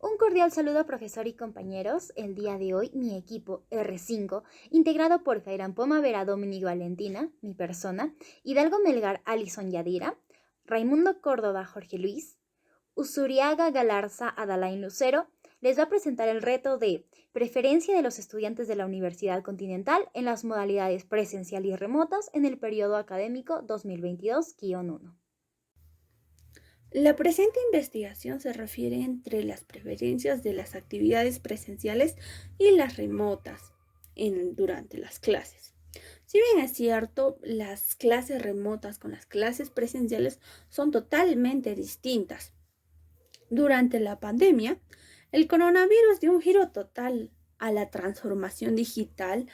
Un cordial saludo, profesor y compañeros. El día de hoy, mi equipo R5, integrado por Jairan Pomavera, Dominic Valentina, mi persona, Hidalgo Melgar, Alison Yadira, Raimundo Córdoba, Jorge Luis, Usuriaga Galarza, Adalain Lucero, les va a presentar el reto de preferencia de los estudiantes de la Universidad Continental en las modalidades presencial y remotas en el periodo académico 2022-1. La presente investigación se refiere entre las preferencias de las actividades presenciales y las remotas durante las clases. Si bien es cierto, las clases remotas con las clases presenciales son totalmente distintas. Durante la pandemia, el coronavirus dio un giro total a la transformación digital,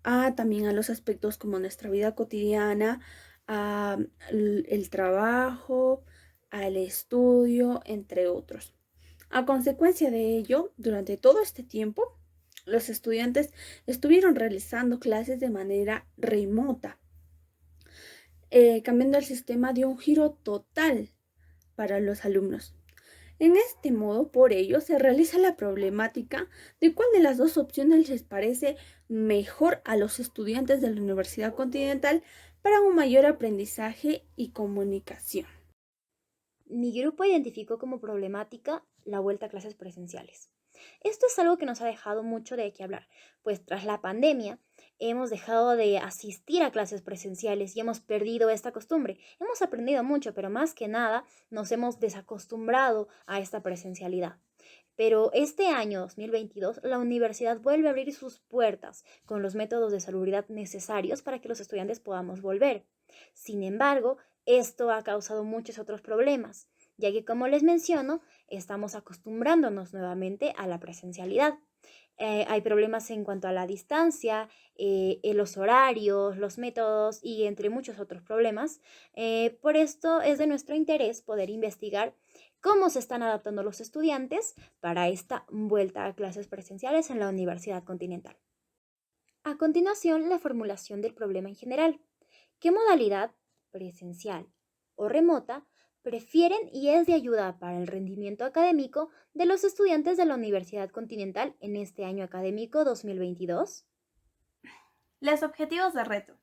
también a los aspectos como nuestra vida cotidiana, el trabajo, al estudio, entre otros. A consecuencia de ello, durante todo este tiempo, los estudiantes estuvieron realizando clases de manera remota. Cambiando el sistema dio un giro total para los alumnos. En este modo, por ello, se realiza la problemática de cuál de las dos opciones les parece mejor a los estudiantes de la Universidad Continental para un mayor aprendizaje y comunicación. Mi grupo identificó como problemática la vuelta a clases presenciales. Esto es algo que nos ha dejado mucho de qué hablar, pues tras la pandemia hemos dejado de asistir a clases presenciales y hemos perdido esta costumbre. Hemos aprendido mucho, pero más que nada nos hemos desacostumbrado a esta presencialidad. Pero este año 2022 la universidad vuelve a abrir sus puertas con los métodos de salubridad necesarios para que los estudiantes podamos volver. Sin embargo, esto ha causado muchos otros problemas, ya que como les menciono, estamos acostumbrándonos nuevamente a la presencialidad. Hay problemas en cuanto a la distancia, los horarios, los métodos y entre muchos otros problemas. Por esto es de nuestro interés poder investigar cómo se están adaptando los estudiantes para esta vuelta a clases presenciales en la Universidad Continental. A continuación, la formulación del problema en general. ¿Qué modalidad, presencial o remota, prefieren y es de ayuda para el rendimiento académico de los estudiantes de la Universidad Continental en este año académico 2022? Los objetivos de reto.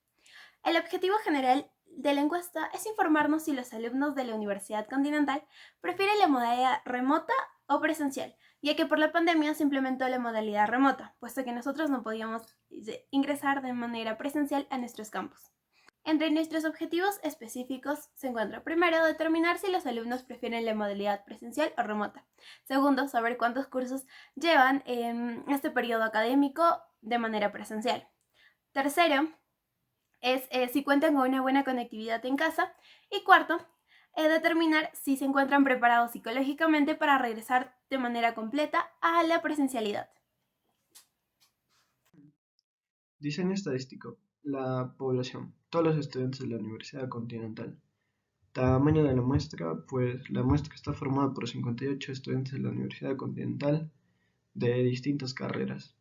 El objetivo general de la encuesta es informarnos si los alumnos de la Universidad Continental prefieren la modalidad remota o presencial, ya que por la pandemia se implementó la modalidad remota, puesto que nosotros no podíamos ingresar de manera presencial a nuestros campus. Entre nuestros objetivos específicos se encuentra primero determinar si los alumnos prefieren la modalidad presencial o remota. Segundo, saber cuántos cursos llevan en este periodo académico de manera presencial. Tercero, es si cuentan con una buena conectividad en casa. Y cuarto, determinar si se encuentran preparados psicológicamente para regresar de manera completa a la presencialidad. Diseño estadístico. La población. Todos los estudiantes de la Universidad Continental. Tamaño de la muestra. Pues la muestra está formada por 58 estudiantes de la Universidad Continental de distintas carreras.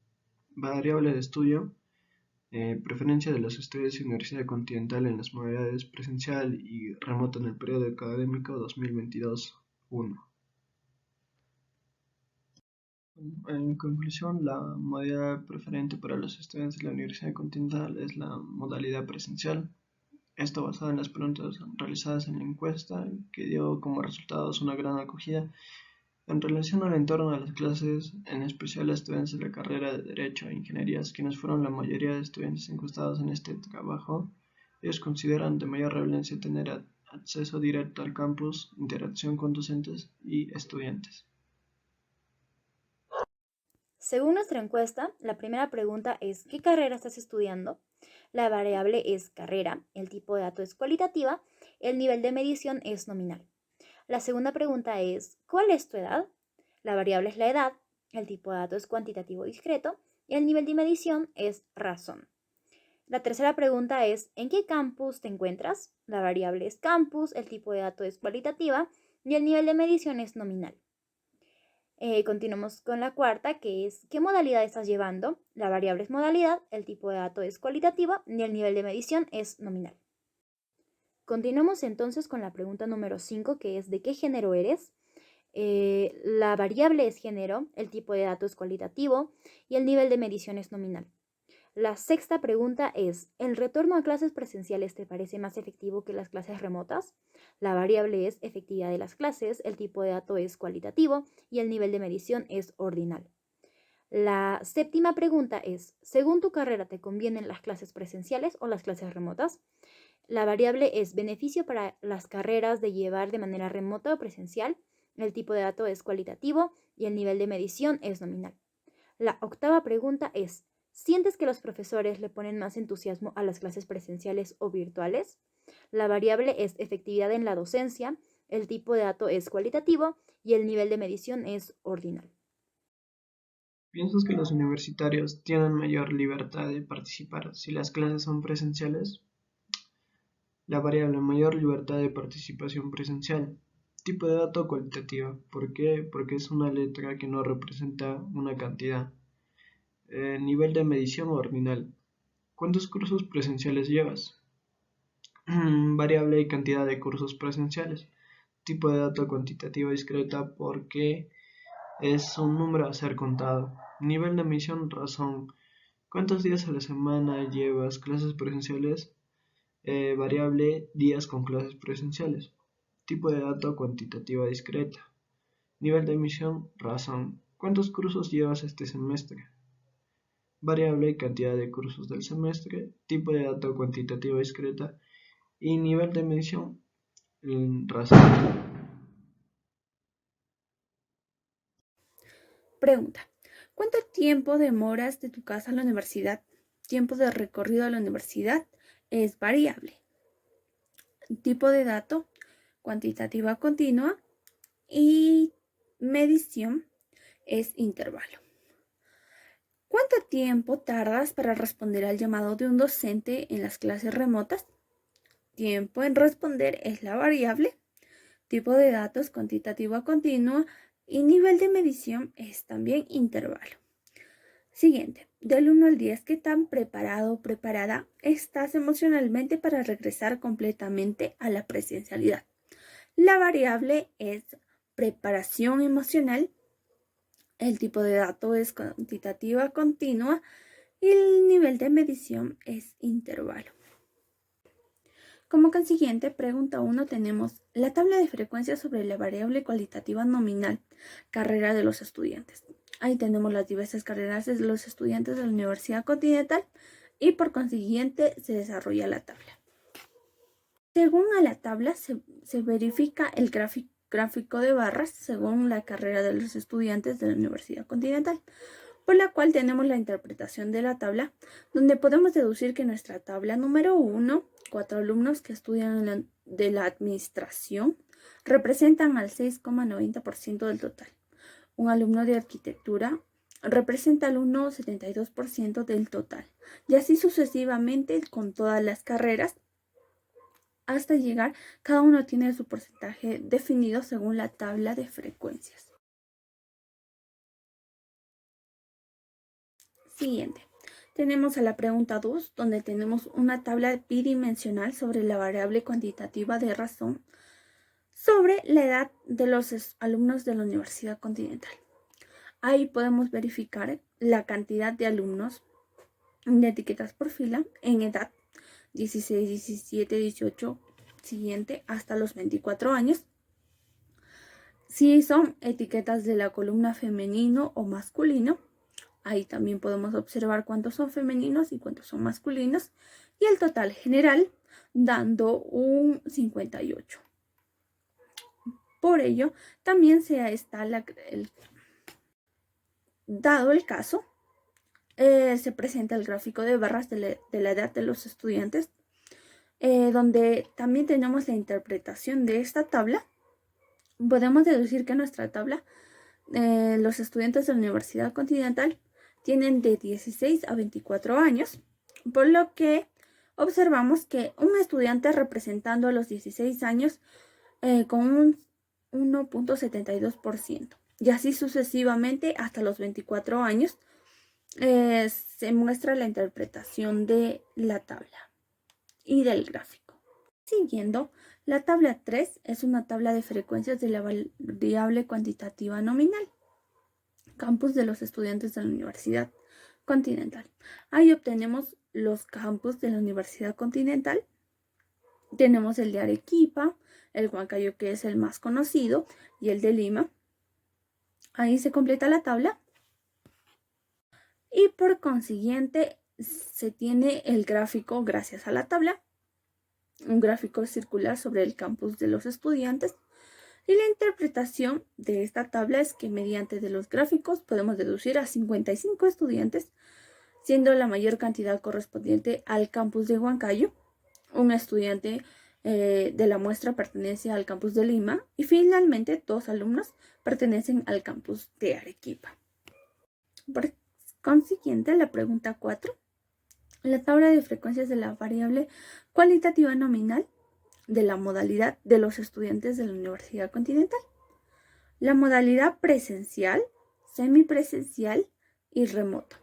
Variable de estudio. Preferencia de los estudiantes de la Universidad Continental en las modalidades presencial y remota en el periodo académico 2022-1. En conclusión, la modalidad preferente para los estudiantes de la Universidad Continental es la modalidad presencial. Esto basado en las preguntas realizadas en la encuesta, que dio como resultados una gran acogida en relación al entorno de las clases, en especial a estudiantes de la carrera de Derecho e Ingenierías, quienes fueron la mayoría de estudiantes encuestados en este trabajo. Ellos consideran de mayor relevancia tener acceso directo al campus, interacción con docentes y estudiantes. Según nuestra encuesta, la primera pregunta es ¿qué carrera estás estudiando? La variable es carrera, el tipo de dato es cualitativa, el nivel de medición es nominal. La segunda pregunta es ¿cuál es tu edad? La variable es la edad, el tipo de dato es cuantitativo discreto y el nivel de medición es razón. La tercera pregunta es ¿en qué campus te encuentras? La variable es campus, el tipo de dato es cualitativa y el nivel de medición es nominal. Continuamos con la cuarta, que es ¿qué modalidad estás llevando? La variable es modalidad, el tipo de dato es cualitativo y el nivel de medición es nominal. Continuamos entonces con la pregunta número 5, que es ¿de qué género eres? La variable es género, el tipo de dato es cualitativo y el nivel de medición es nominal. La sexta pregunta es, ¿el retorno a clases presenciales te parece más efectivo que las clases remotas? La variable es efectividad de las clases, el tipo de dato es cualitativo y el nivel de medición es ordinal. La séptima pregunta es, ¿según tu carrera te convienen las clases presenciales o las clases remotas? La variable es beneficio para las carreras de llevar de manera remota o presencial, el tipo de dato es cualitativo y el nivel de medición es nominal. La octava pregunta es, ¿sientes que los profesores le ponen más entusiasmo a las clases presenciales o virtuales? La variable es efectividad en la docencia, el tipo de dato es cualitativo y el nivel de medición es ordinal. ¿Piensas que los universitarios tienen mayor libertad de participar si las clases son presenciales? La variable mayor libertad de participación presencial. Tipo de dato cualitativa. ¿Por qué? Porque es una letra que no representa una cantidad. Nivel de medición ordinal. ¿Cuántos cursos presenciales llevas? Variable y cantidad de cursos presenciales. Tipo de dato cuantitativa discreta porque es un número a ser contado. Nivel de emisión razón. ¿Cuántos días a la semana llevas clases presenciales? Variable días con clases presenciales. Tipo de dato cuantitativa discreta. Nivel de emisión razón. ¿Cuántos cursos llevas este semestre? Variable y cantidad de cursos del semestre. Tipo de dato cuantitativa discreta. Y nivel de medición razón. Pregunta. ¿Cuánto tiempo demoras de tu casa a la universidad? Tiempo de recorrido a la universidad es variable. Tipo de dato, cuantitativa continua y medición es intervalo. ¿Cuánto tiempo tardas para responder al llamado de un docente en las clases remotas? Tiempo en responder es la variable. Tipo de datos cuantitativa continua y nivel de medición es también intervalo. Siguiente, del 1 al 10, ¿qué tan preparado o preparada estás emocionalmente para regresar completamente a la presencialidad? La variable es preparación emocional, el tipo de dato es cuantitativa continua y el nivel de medición es intervalo. Como consiguiente, pregunta 1 tenemos la tabla de frecuencia sobre la variable cualitativa nominal, carrera de los estudiantes. Ahí tenemos las diversas carreras de los estudiantes de la Universidad Continental y por consiguiente se desarrolla la tabla. Según a la tabla se verifica el gráfico de barras según la carrera de los estudiantes de la Universidad Continental, por la cual tenemos la interpretación de la tabla, donde podemos deducir que nuestra tabla número 1, 4 alumnos que estudian de la administración, representan al 6,90% del total. Un alumno de arquitectura representa al 1,72% del total, y así sucesivamente con todas las carreras, hasta llegar, cada uno tiene su porcentaje definido según la tabla de frecuencias. Siguiente. Tenemos a la pregunta 2, donde tenemos una tabla bidimensional sobre la variable cuantitativa de razón sobre la edad de los alumnos de la Universidad Continental. Ahí podemos verificar la cantidad de alumnos de etiquetas por fila en edad 16, 17, 18, siguiente hasta los 24 años. Si son etiquetas de la columna femenino o masculino, ahí también podemos observar cuántos son femeninos y cuántos son masculinos y el total general dando un 58. Por ello, también dado el caso, se presenta el gráfico de barras de la edad de los estudiantes, donde también tenemos la interpretación de esta tabla. Podemos deducir que nuestra tabla, los estudiantes de la Universidad Continental tienen de 16 a 24 años, por lo que observamos que un estudiante representando a los 16 años con un 1,72% y así sucesivamente hasta los 24 años se muestra la interpretación de la tabla y del gráfico. Siguiendo, La tabla 3 es una tabla de frecuencias de la variable cuantitativa nominal, campus de los estudiantes de la Universidad Continental. Ahí obtenemos los campus de la Universidad Continental. Tenemos el de Arequipa, el Huancayo, que es el más conocido, y el de Lima. Ahí se completa la tabla. Y por consiguiente se tiene el gráfico gracias a la tabla, un gráfico circular sobre el campus de los estudiantes. Y la interpretación de esta tabla es que mediante de los gráficos podemos deducir a 55 estudiantes, siendo la mayor cantidad correspondiente al campus de Huancayo. Un estudiante de la muestra pertenece al campus de Lima y finalmente 2 alumnos pertenecen al campus de Arequipa. Por consiguiente, la pregunta 4. La tabla de frecuencias de la variable cualitativa nominal de la modalidad de los estudiantes de la Universidad Continental. La modalidad presencial, semipresencial y remoto.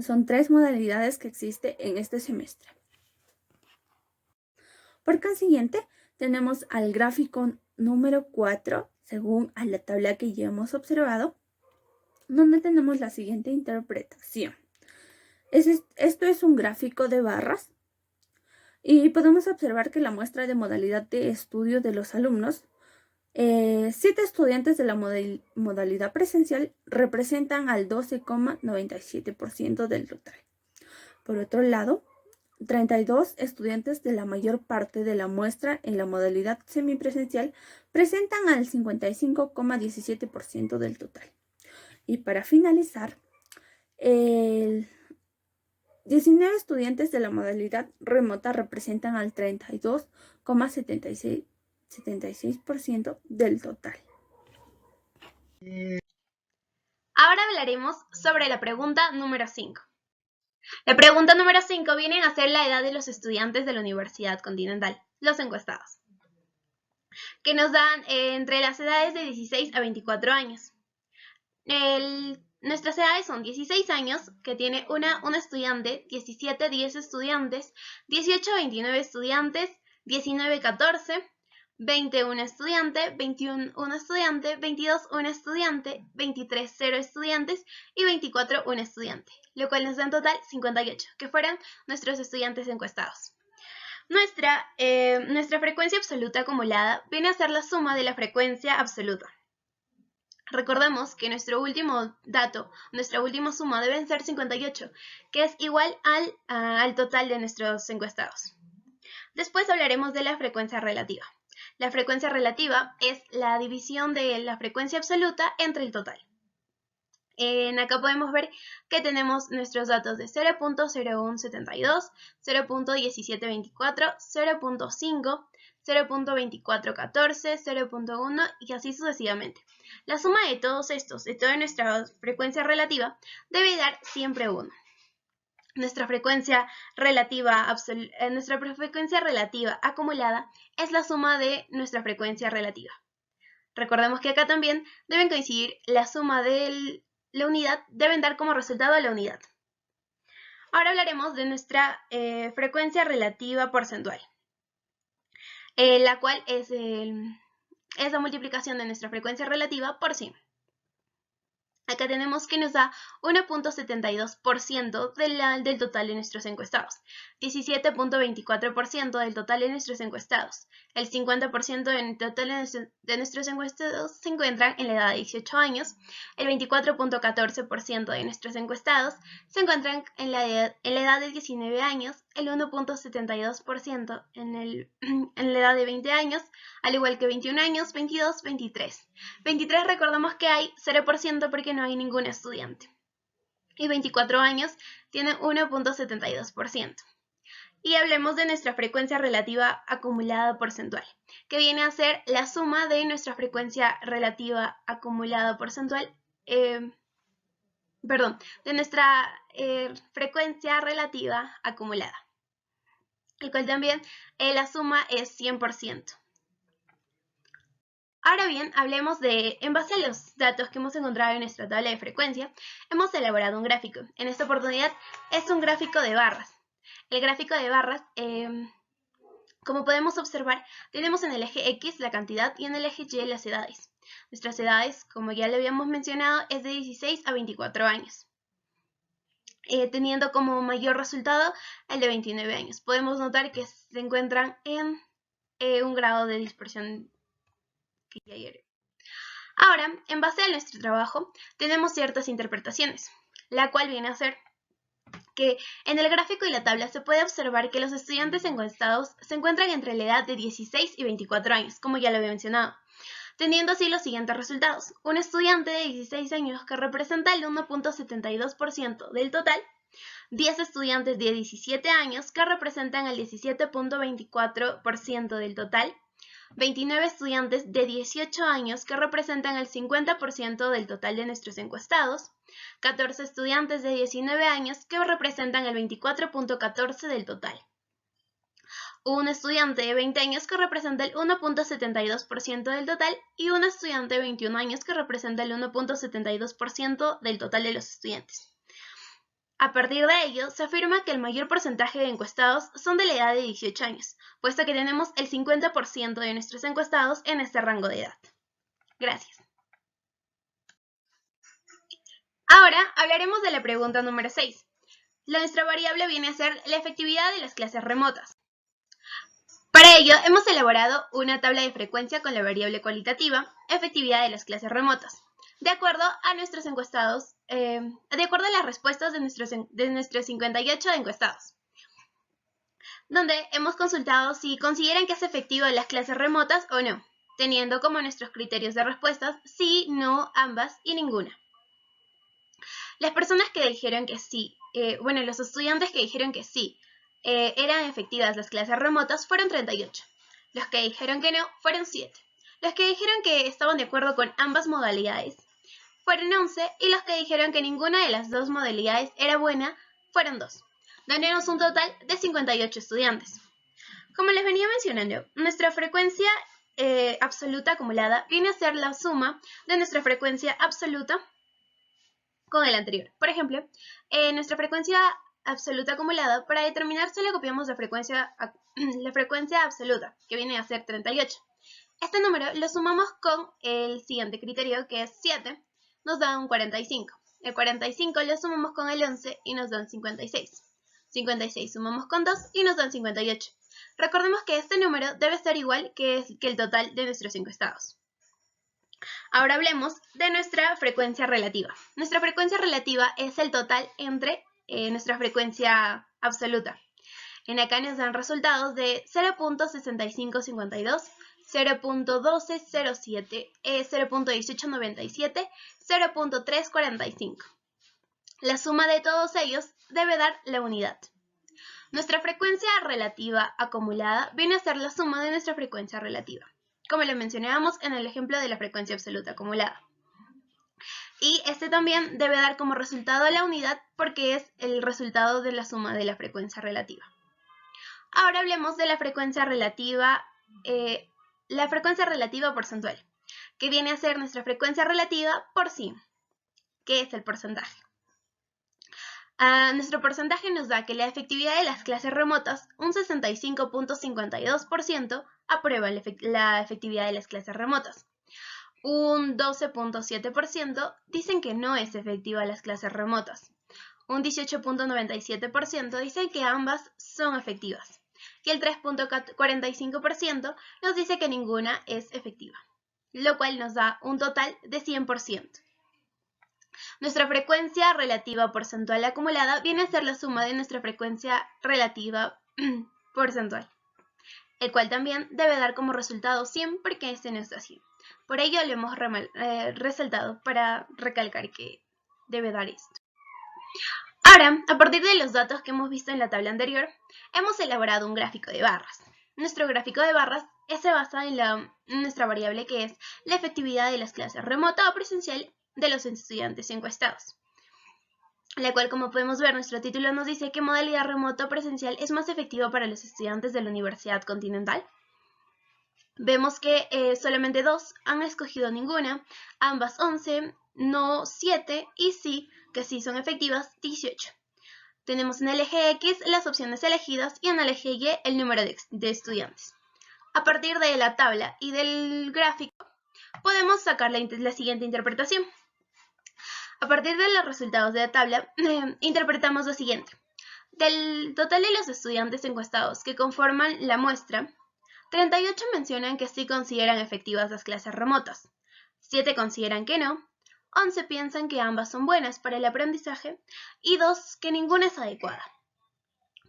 Son 3 modalidades que existen en este semestre. Por consiguiente, tenemos al gráfico número 4, según a la tabla que ya hemos observado, donde tenemos la siguiente interpretación. Esto es un gráfico de barras y podemos observar que la muestra de modalidad de estudio de los alumnos, 7 estudiantes de la modalidad presencial representan al 12,97% del total. Por otro lado, 32 estudiantes de la mayor parte de la muestra en la modalidad semipresencial presentan al 55,17% del total. Y para finalizar, 19 estudiantes de la modalidad remota representan al 32,76% del total. Ahora hablaremos sobre la pregunta número 5. La pregunta número 5 viene a ser la edad de los estudiantes de la Universidad Continental, los encuestados, que nos dan entre las edades de 16 a 24 años. Nuestras edades son 16 años, que tiene un estudiante, 17, 10 estudiantes, 18, 29 estudiantes, 19, 14, 20, 1 estudiante, 21, 1 estudiante, 22, 1 estudiante, 23, 0 estudiantes y 24, 1 estudiante, lo cual nos da en total 58, que fueron nuestros estudiantes encuestados. Nuestra frecuencia absoluta acumulada viene a ser la suma de la frecuencia absoluta. Recordemos que nuestro último dato, nuestra última suma debe ser 58, que es igual al total de nuestros encuestados. Después hablaremos de la frecuencia relativa. La frecuencia relativa es la división de la frecuencia absoluta entre el total. Acá podemos ver que tenemos nuestros datos de 0.0172, 0.1724, 0.5, 0.2414, 0.1 y así sucesivamente. La suma de todos estos, de toda nuestra frecuencia relativa, debe dar siempre 1. Nuestra frecuencia relativa acumulada es la suma de nuestra frecuencia relativa. Recordemos que acá también deben coincidir la suma de la unidad, deben dar como resultado la unidad. Ahora hablaremos de nuestra frecuencia relativa porcentual, la cual es la multiplicación de nuestra frecuencia relativa por 100. Acá tenemos que nos da 1.72% del total de nuestros encuestados, 17.24% del total de nuestros encuestados. El 50% del total de nuestros encuestados se encuentran en la edad de 18 años, el 24.14% de nuestros encuestados se encuentran en la edad de 19 años, el 1.72% en la edad de 20 años, al igual que 21 años, 22, 23. 23 recordamos que hay 0% porque no hay ningún estudiante. Y 24 años tiene 1.72%. Y hablemos de nuestra frecuencia relativa acumulada porcentual, que viene a ser la suma de nuestra frecuencia relativa acumulada porcentual, de nuestra frecuencia relativa acumulada, el cual también la suma es 100%. Ahora bien, hablemos en base a los datos que hemos encontrado en nuestra tabla de frecuencia, hemos elaborado un gráfico. En esta oportunidad es un gráfico de barras. El gráfico de barras Como podemos observar, tenemos en el eje X la cantidad y en el eje Y las edades. Nuestras edades, como ya lo habíamos mencionado, es de 16 a 24 años. Teniendo como mayor resultado el de 29 años. Podemos notar que se encuentran en un grado de dispersión que ya ayer. Ahora, en base a nuestro trabajo, tenemos ciertas interpretaciones, la cual viene a ser que en el gráfico y la tabla se puede observar que los estudiantes encuestados se encuentran entre la edad de 16 y 24 años, como ya lo había mencionado, teniendo así los siguientes resultados. Un estudiante de 16 años que representa el 1.72% del total, 10 estudiantes de 17 años que representan el 17.24% del total, 29 estudiantes de 18 años que representan el 50% del total de nuestros encuestados, 14 estudiantes de 19 años que representan el 24.14% del total, un estudiante de 20 años que representa el 1.72% del total y un estudiante de 21 años que representa el 1.72% del total de los estudiantes. A partir de ello, se afirma que el mayor porcentaje de encuestados son de la edad de 18 años, puesto que tenemos el 50% de nuestros encuestados en este rango de edad. Gracias. Ahora hablaremos de la pregunta número 6. Nuestra variable viene a ser la efectividad de las clases remotas. Para ello, hemos elaborado una tabla de frecuencia con la variable cualitativa, efectividad de las clases remotas, de acuerdo a nuestros encuestados, de acuerdo a las respuestas de nuestros 58 encuestados, donde hemos consultado si consideran que es efectivo las clases remotas o no, teniendo como nuestros criterios de respuestas sí, no, ambas y ninguna. Las personas que dijeron que sí, los estudiantes que dijeron que sí, eran efectivas las clases remotas fueron 38. Los que dijeron que no fueron 7. Los que dijeron que estaban de acuerdo con ambas modalidades fueron 11 y los que dijeron que ninguna de las dos modalidades era buena fueron 2, dándonos un total de 58 estudiantes. Como les venía mencionando, nuestra frecuencia absoluta acumulada viene a ser la suma de nuestra frecuencia absoluta con el anterior. Por ejemplo, nuestra frecuencia absoluta acumulada, para determinar solo copiamos la frecuencia absoluta, que viene a ser 38. Este número lo sumamos con el siguiente criterio, que es 7, nos da un 45. El 45 lo sumamos con el 11 y nos dan 56. 56 sumamos con 2 y nos dan 58. Recordemos que este número debe ser igual que el total de nuestros encuestados. Ahora hablemos de nuestra frecuencia relativa. Nuestra frecuencia relativa es el total entre nuestra frecuencia absoluta. En acá nos dan resultados de 0.6552, 0.1207, 0.1897, 0.345. La suma de todos ellos debe dar la unidad. Nuestra frecuencia relativa acumulada viene a ser la suma de nuestra frecuencia relativa, como lo mencionábamos en el ejemplo de la frecuencia absoluta acumulada. Y este también debe dar como resultado la unidad porque es el resultado de la suma de la frecuencia relativa. Ahora hablemos de la frecuencia relativa porcentual, que viene a ser nuestra frecuencia relativa por 100, que es el porcentaje. Nuestro porcentaje nos da que la efectividad de las clases remotas, un 65.52%, aprueba la efectividad de las clases remotas. Un 12.7% dicen que no es efectiva las clases remotas. Un 18.97% dicen que ambas son efectivas. Y el 3.45% nos dice que ninguna es efectiva, lo cual nos da un total de 100%. Nuestra frecuencia relativa porcentual acumulada viene a ser la suma de nuestra frecuencia relativa porcentual, el cual también debe dar como resultado 100 porque este no está 100. Por ello lo hemos resaltado para recalcar que debe dar esto. Ahora, a partir de los datos que hemos visto en la tabla anterior, hemos elaborado un gráfico de barras. Nuestro gráfico de barras se basa en nuestra variable que es la efectividad de las clases remota o presencial de los estudiantes encuestados, la cual, como podemos ver, nuestro título nos dice que modalidad remota o presencial es más efectiva para los estudiantes de la Universidad Continental. Vemos que solamente 2 han escogido ninguna, ambas 11, no 7 y sí, que sí son efectivas, 18. Tenemos en el eje X las opciones elegidas y en el eje Y el número de estudiantes. A partir de la tabla y del gráfico podemos sacar la siguiente interpretación. A partir de los resultados de la tabla, interpretamos lo siguiente. Del total de los estudiantes encuestados que conforman la muestra, 38 mencionan que sí consideran efectivas las clases remotas, 7 consideran que no, 11 piensan que ambas son buenas para el aprendizaje y 2 que ninguna es adecuada.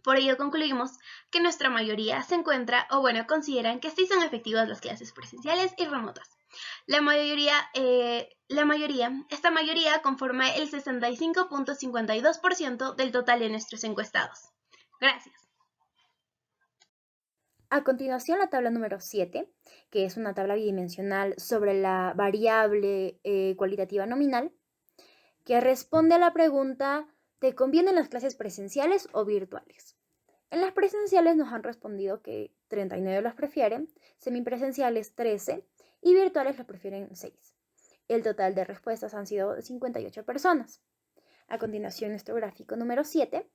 Por ello concluimos que nuestra mayoría se encuentra, o bueno, consideran que sí son efectivas las clases presenciales y remotas. Esta mayoría conforma el 65.52% del total de nuestros encuestados. Gracias. A continuación, la tabla número 7, que es una tabla bidimensional sobre la variable cualitativa nominal, que responde a la pregunta: ¿te convienen las clases presenciales o virtuales? En las presenciales nos han respondido que 39 las prefieren, semipresenciales 13 y virtuales las prefieren 6. El total de respuestas han sido 58 personas. A continuación, nuestro gráfico número 7.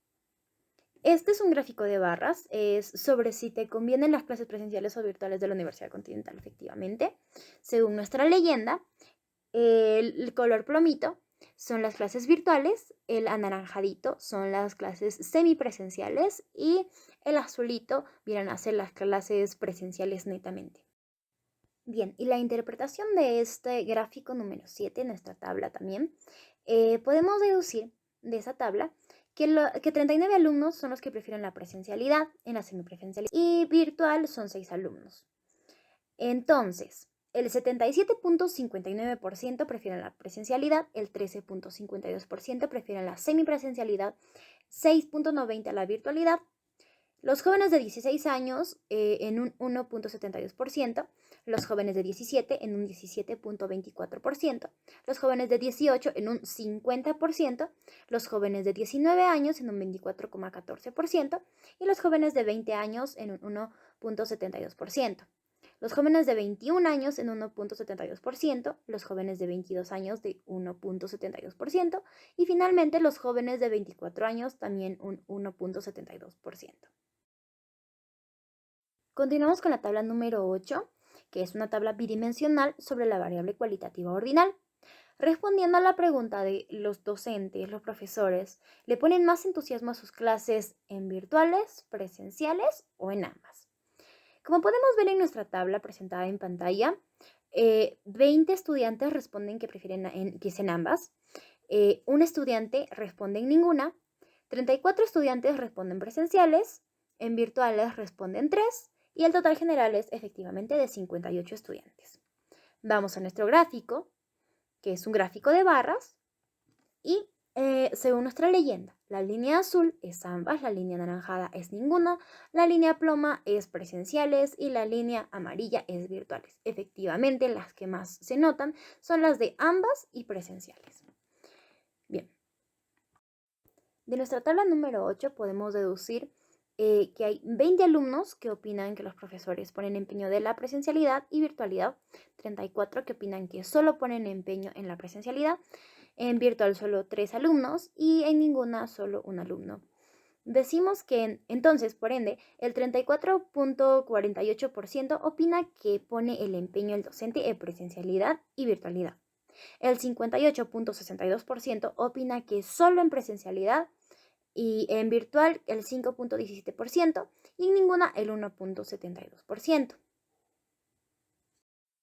Este es un gráfico de barras, es sobre si te convienen las clases presenciales o virtuales de la Universidad Continental, efectivamente. Según nuestra leyenda, el color plomito son las clases virtuales, el anaranjadito son las clases semipresenciales y el azulito vienen a ser las clases presenciales netamente. Bien, y la interpretación de este gráfico número 7, nuestra tabla también, podemos deducir de esa tabla que 39 alumnos son los que prefieren la presencialidad en la semipresencialidad y virtual son 6 alumnos. Entonces, el 77.59% prefieren la presencialidad, el 13.52% prefieren la semipresencialidad, 6.90% la virtualidad. Los jóvenes de 16 años en un 1.72%, los jóvenes de 17 en un 17.24%, los jóvenes de 18 en un 50%, los jóvenes de 19 años en un 24.14% y los jóvenes de 20 años en un 1.72%. Los jóvenes de 21 años en 1.72%, los jóvenes de 22 años de 1.72% y finalmente los jóvenes de 24 años también un 1.72%. Continuamos con la tabla número 8, que es una tabla bidimensional sobre la variable cualitativa ordinal. Respondiendo a la pregunta de los docentes, los profesores, ¿le ponen más entusiasmo a sus clases en virtuales, presenciales o en ambas? Como podemos ver en nuestra tabla presentada en pantalla, 20 estudiantes responden que prefieren que sean ambas, un estudiante responde en ninguna, 34 estudiantes responden presenciales, en virtuales responden 3 y el total general es efectivamente de 58 estudiantes. Vamos a nuestro gráfico, que es un gráfico de barras y según nuestra leyenda, la línea azul es ambas, la línea anaranjada es ninguna, la línea ploma es presenciales y la línea amarilla es virtuales. Efectivamente, las que más se notan son las de ambas y presenciales. Bien. De nuestra tabla número 8 podemos deducir que hay 20 alumnos que opinan que los profesores ponen empeño de la presencialidad y virtualidad, 34 que opinan que solo ponen empeño en la presencialidad, en virtual solo 3 alumnos y en ninguna solo un alumno. Decimos que entonces, por ende, el 34.48% opina que pone el empeño el docente en presencialidad y virtualidad. El 58.62% opina que solo en presencialidad y en virtual el 5.17% y en ninguna el 1.72%.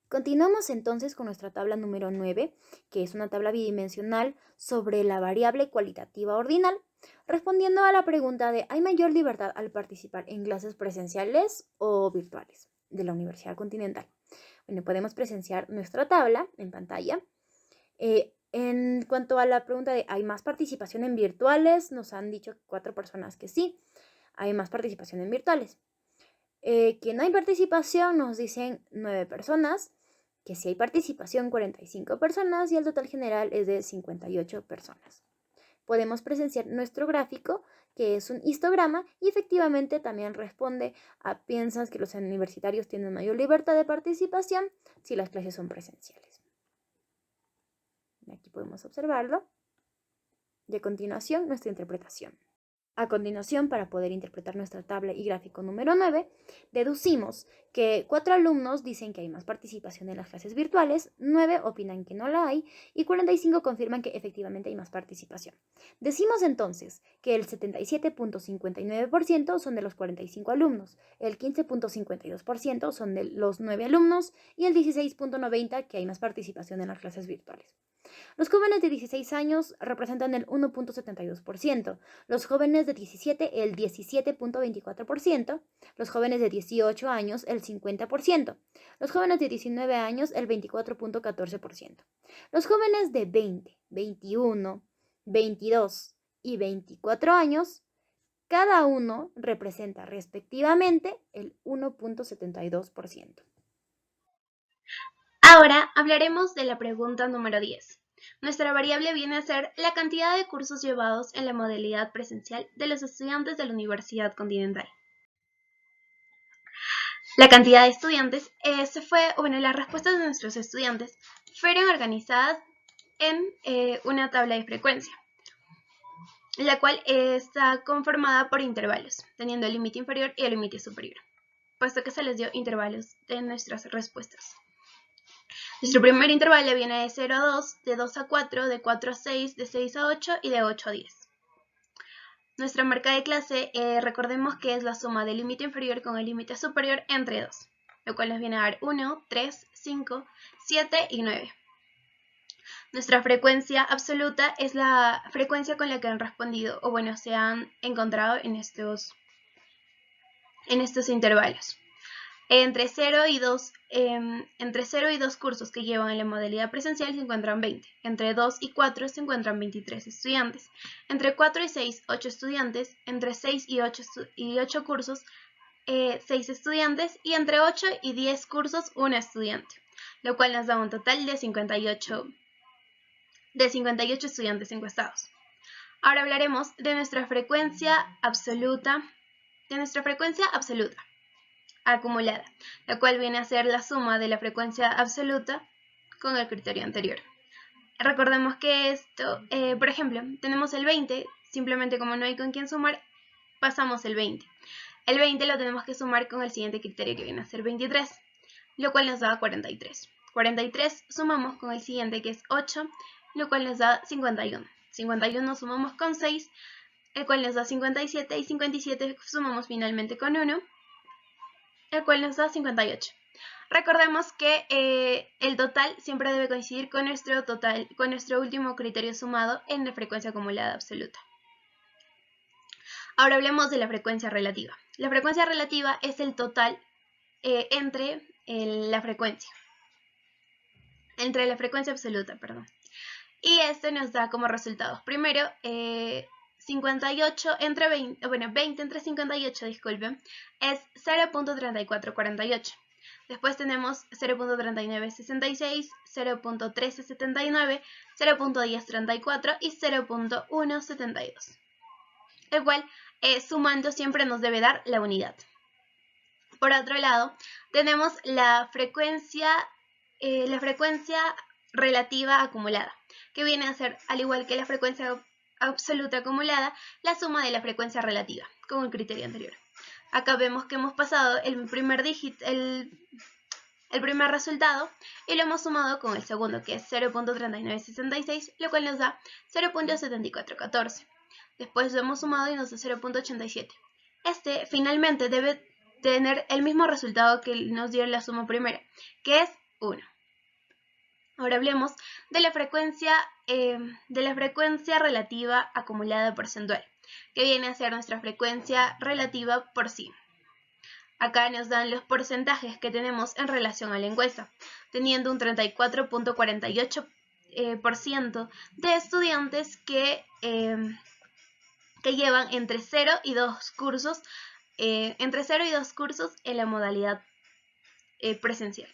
Continuamos entonces con nuestra tabla número 9, que es una tabla bidimensional sobre la variable cualitativa ordinal, respondiendo a la pregunta de ¿hay mayor libertad al participar en clases presenciales o virtuales de la Universidad Continental? Bueno, podemos presenciar nuestra tabla en pantalla. En cuanto a la pregunta de ¿hay más participación en virtuales? Nos han dicho 4 personas que sí, hay más participación en virtuales. Que no hay participación nos dicen 9 personas, que sí hay participación 45 personas y el total general es de 58 personas. Podemos presenciar nuestro gráfico, que es un histograma y efectivamente también responde a piensas que los universitarios tienen mayor libertad de participación si las clases son presenciales. Aquí podemos observarlo. Y a continuación, nuestra interpretación. A continuación, para poder interpretar nuestra tabla y gráfico número 9, deducimos que 4 alumnos dicen que hay más participación en las clases virtuales, 9 opinan que no la hay y 45 confirman que efectivamente hay más participación. Decimos entonces que el 77.59% son de los 45 alumnos, el 15.52% son de los 9 alumnos y el 16.90% que hay más participación en las clases virtuales. Los jóvenes de 16 años representan el 1.72%, los jóvenes de 17 el 17.24%, los jóvenes de 18 años el 50%, los jóvenes de 19 años el 24.14%. Los jóvenes de 20, 21, 22 y 24 años, cada uno representa respectivamente el 1.72%. Ahora hablaremos de la pregunta número 10. Nuestra variable viene a ser la cantidad de cursos llevados en la modalidad presencial de los estudiantes de la Universidad Continental. La cantidad de estudiantes las respuestas de nuestros estudiantes fueron organizadas en una tabla de frecuencia, la cual está conformada por intervalos, teniendo el límite inferior y el límite superior, puesto que se les dio intervalos en nuestras respuestas. Nuestro primer intervalo viene de 0 a 2, de 2 a 4, de 4 a 6, de 6 a 8 y de 8 a 10. Nuestra marca de clase, recordemos que es la suma del límite inferior con el límite superior entre 2, lo cual nos viene a dar 1, 3, 5, 7 y 9. Nuestra frecuencia absoluta es la frecuencia con la que han respondido, o bueno, se han encontrado en estos intervalos. Entre 0 y 2 cursos que llevan en la modalidad presencial se encuentran 20. Entre 2 y 4 se encuentran 23 estudiantes. Entre 4 y 6, 8 estudiantes. Entre 6 y 8 cursos, 6 estudiantes. Y entre 8 y 10 cursos, 1 estudiante. Lo cual nos da un total de 58 estudiantes encuestados. Ahora hablaremos de nuestra frecuencia absoluta. Acumulada, la cual viene a ser la suma de la frecuencia absoluta con el criterio anterior. Recordemos que esto, por ejemplo, tenemos el 20, simplemente como no hay con quién sumar, pasamos el 20. El 20 lo tenemos que sumar con el siguiente criterio que viene a ser 23, lo cual nos da 43. 43 sumamos con el siguiente que es 8, lo cual nos da 51. 51 sumamos con 6, el cual nos da 57, y 57 sumamos finalmente con 1, el cual nos da 58. Recordemos que el total siempre debe coincidir con nuestro último criterio sumado en la frecuencia acumulada absoluta. Ahora hablemos de la frecuencia relativa. La frecuencia relativa es el total entre la frecuencia absoluta, y esto nos da como resultados. Primero, 58 entre 20, 20 entre 58, disculpen, es 0.3448. Después tenemos 0.3966, 0.1379, 0.1034 y 0.172. El cual, sumando, siempre nos debe dar la unidad. Por otro lado, tenemos la frecuencia relativa acumulada, que viene a ser, al igual que la frecuencia absoluta acumulada, la suma de la frecuencia relativa, con el criterio anterior. Acá vemos que hemos pasado el primer resultado y lo hemos sumado con el segundo, que es 0.3966, lo cual nos da 0.7414. Después lo hemos sumado y nos da 0.87. Este finalmente debe tener el mismo resultado que nos dio la suma primera, que es 1. Ahora hablemos de la frecuencia relativa acumulada porcentual, que viene a ser nuestra frecuencia relativa por sí. Acá nos dan los porcentajes que tenemos en relación a la encuesta, teniendo un 34.48% de estudiantes que llevan entre 0 y 2 cursos, en la modalidad presencial.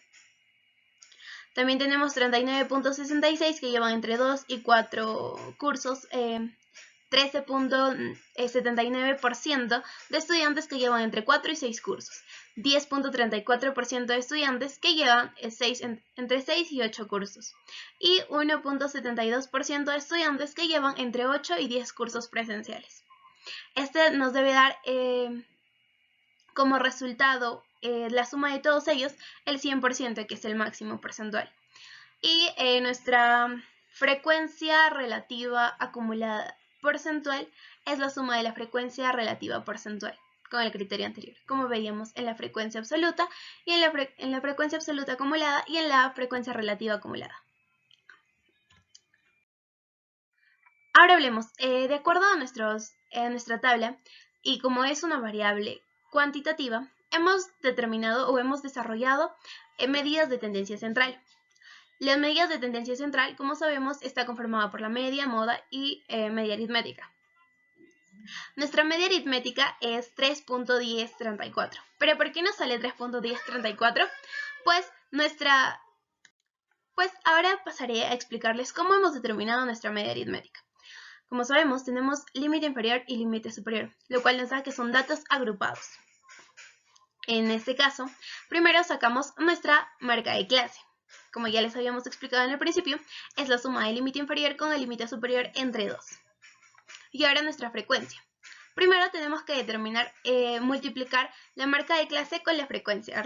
También tenemos 39.66 que llevan entre 2 y 4 cursos, 13.79% de estudiantes que llevan entre 4 y 6 cursos, 10.34% de estudiantes que llevan entre 6 y 8 cursos, y 1.72% de estudiantes que llevan entre 8 y 10 cursos presenciales. Este nos debe dar como resultado la suma de todos ellos el 100%, que es el máximo porcentual. Y nuestra frecuencia relativa acumulada porcentual es la suma de la frecuencia relativa porcentual con el criterio anterior, como veíamos en la frecuencia absoluta y en la frecuencia absoluta acumulada y en la frecuencia relativa acumulada. Ahora hablemos, de acuerdo a nuestra tabla, y como es una variable cuantitativa, hemos determinado o hemos desarrollado medidas de tendencia central. Las medidas de tendencia central, como sabemos, está conformada por la media, moda y media aritmética. Nuestra media aritmética es 3.1034. ¿Pero por qué nos sale 3.1034? Pues ahora pasaré a explicarles cómo hemos determinado nuestra media aritmética. Como sabemos, tenemos límite inferior y límite superior, lo cual nos da que son datos agrupados. En este caso, primero sacamos nuestra marca de clase. Como ya les habíamos explicado en el principio, es la suma del límite inferior con el límite superior entre 2. Y ahora nuestra frecuencia. Primero tenemos que determinar, multiplicar la marca de clase con la frecuencia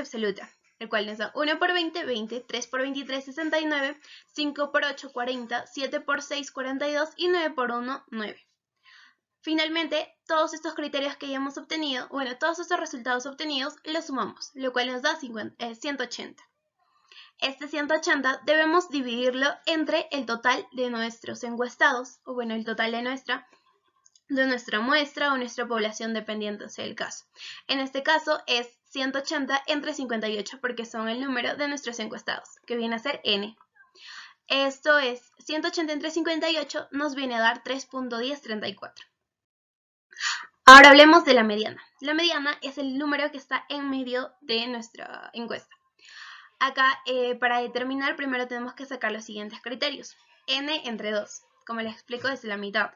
absoluta, el cual nos da 1 por 20, 20, 3 por 23, 69, 5 por 8, 40, 7 por 6, 42 y 9 por 1, 9. Finalmente, todos estos criterios que hayamos obtenido, todos estos resultados obtenidos, los sumamos, lo cual nos da 180. Este 180 debemos dividirlo entre el total de nuestros encuestados, el total de nuestra muestra o nuestra población, dependiendo sea el caso. En este caso es 180 entre 58 porque son el número de nuestros encuestados, que viene a ser n. Esto es 180 entre 58 nos viene a dar 3.1034. Ahora hablemos de la mediana. La mediana es el número que está en medio de nuestra encuesta. Acá, para determinar, primero tenemos que sacar los siguientes criterios. N entre 2, como les explico, es la mitad.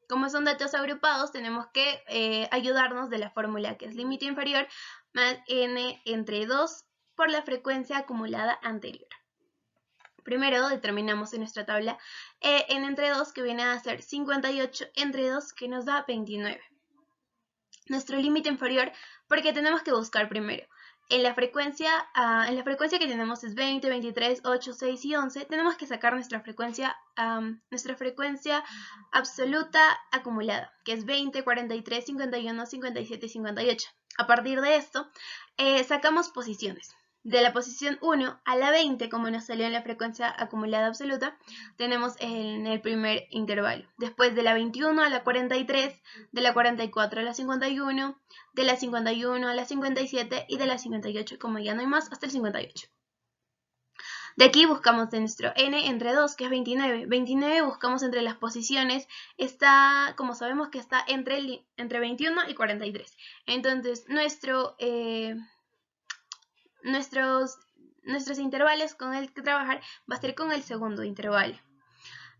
Como son datos agrupados, tenemos que ayudarnos de la fórmula que es límite inferior más N entre 2 por la frecuencia acumulada anterior. Primero determinamos en nuestra tabla N entre 2, que viene a ser 58 entre 2, que nos da 29. Nuestro límite inferior, porque tenemos que buscar primero. En la frecuencia que tenemos es 20, 23, 8, 6 y 11. Tenemos que sacar nuestra frecuencia absoluta acumulada, que es 20, 43, 51, 57 y 58. A partir de esto, sacamos posiciones. De la posición 1 a la 20, como nos salió en la frecuencia acumulada absoluta, tenemos en el primer intervalo. Después de la 21 a la 43, de la 44 a la 51, de la 51 a la 57 y de la 58, como ya no hay más, hasta el 58. De aquí buscamos de nuestro n entre 2, que es 29. 29 buscamos entre las posiciones, como sabemos que está entre 21 y 43. Entonces, nuestros intervalos con el que trabajar va a ser con el segundo intervalo.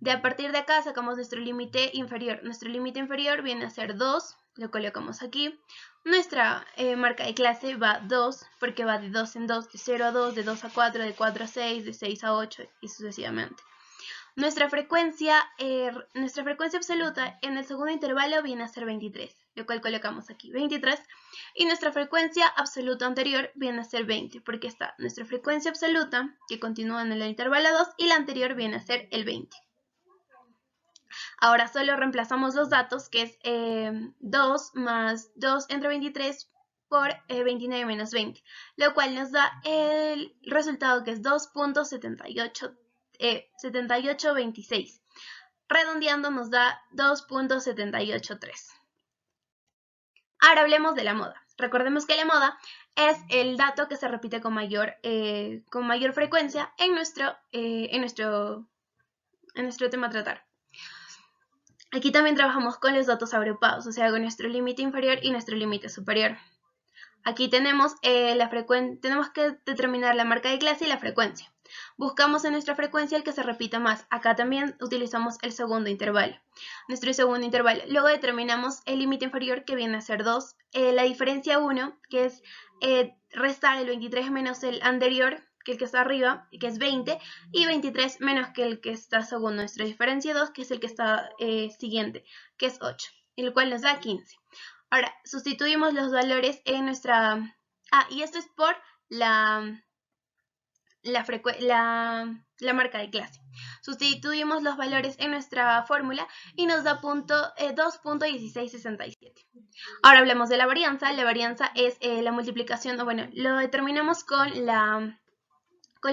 A partir de acá sacamos nuestro límite inferior. Nuestro límite inferior viene a ser 2, lo colocamos aquí. Nuestra marca de clase va 2, porque va de 2 en 2, de 0 a 2, de 2 a 4, de 4 a 6, de 6 a 8 y sucesivamente. Nuestra frecuencia absoluta en el segundo intervalo viene a ser 23, lo cual colocamos aquí 23. Y nuestra frecuencia absoluta anterior viene a ser 20, porque está nuestra frecuencia absoluta, que continúa en el intervalo 2, y la anterior viene a ser el 20. Ahora solo reemplazamos los datos, que es 2 más 2 entre 23 por 29 menos 20, lo cual nos da el resultado, que es 2.7826. Redondeando nos da 2.783. Ahora hablemos de la moda. Recordemos que la moda es el dato que se repite con mayor frecuencia en nuestro tema a tratar. Aquí también trabajamos con los datos agrupados, o sea, con nuestro límite inferior y nuestro límite superior. Aquí tenemos que determinar la marca de clase y la frecuencia. Buscamos en nuestra frecuencia el que se repita más. Acá también utilizamos el segundo intervalo. Nuestro segundo intervalo. Luego determinamos el límite inferior, que viene a ser 2. La diferencia 1, que es restar el 23 menos el anterior, que el que está arriba, que es 20, y 23 menos que el que está segundo. Nuestra diferencia 2, que es el que está siguiente, que es 8. el cual nos da 15. Ahora, sustituimos los valores en nuestra... y esto es por la marca de clase. Sustituimos los valores en nuestra fórmula y nos da 2.1667. Ahora hablemos de la varianza. La varianza es la multiplicación, lo determinamos con la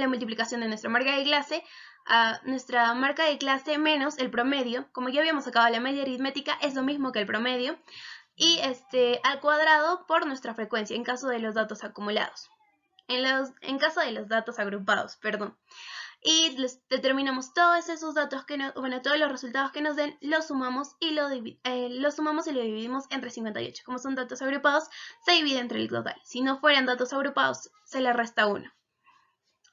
multiplicación de nuestra marca de clase, nuestra marca de clase menos el promedio. Como ya habíamos sacado la media aritmética, es lo mismo que el promedio, y al cuadrado por nuestra frecuencia en caso de los datos acumulados. En caso de los datos agrupados, perdón. Y determinamos todos esos datos todos los resultados que nos den, los sumamos y lo dividimos entre 58. Como son datos agrupados, se divide entre el total. Si no fueran datos agrupados, se le resta 1.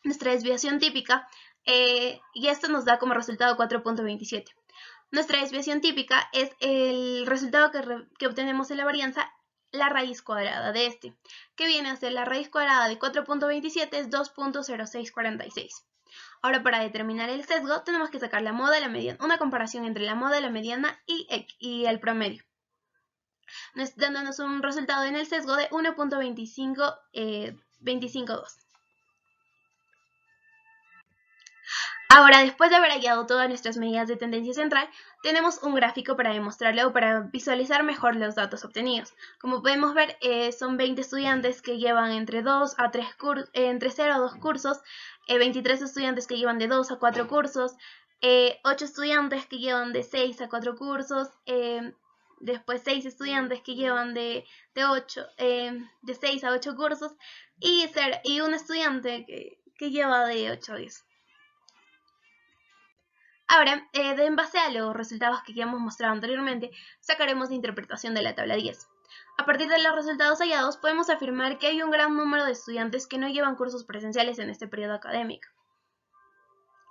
Nuestra desviación típica, y esto nos da como resultado 4.27. Nuestra desviación típica es el resultado que obtenemos en la varianza, la raíz cuadrada de este, que viene a ser la raíz cuadrada de 4.27 es 2.0646. Ahora, para determinar el sesgo, tenemos que sacar la moda de la mediana, una comparación entre la moda de la mediana y el promedio, dándonos un resultado en el sesgo de 1.252. Ahora, después de haber hallado todas nuestras medidas de tendencia central, tenemos un gráfico para demostrarlo o para visualizar mejor los datos obtenidos. Como podemos ver, son 20 estudiantes que llevan entre 0 a 2 cursos, 23 estudiantes que llevan de 2 a 4 cursos, 8 estudiantes que llevan de 6 a 4 cursos, después 6 estudiantes que llevan de 6 a 8 cursos y un estudiante que lleva de 8 a 10. Ahora, en base a los resultados que ya hemos mostrado anteriormente, sacaremos la interpretación de la tabla 10. A partir de los resultados hallados, podemos afirmar que hay un gran número de estudiantes que no llevan cursos presenciales en este periodo académico.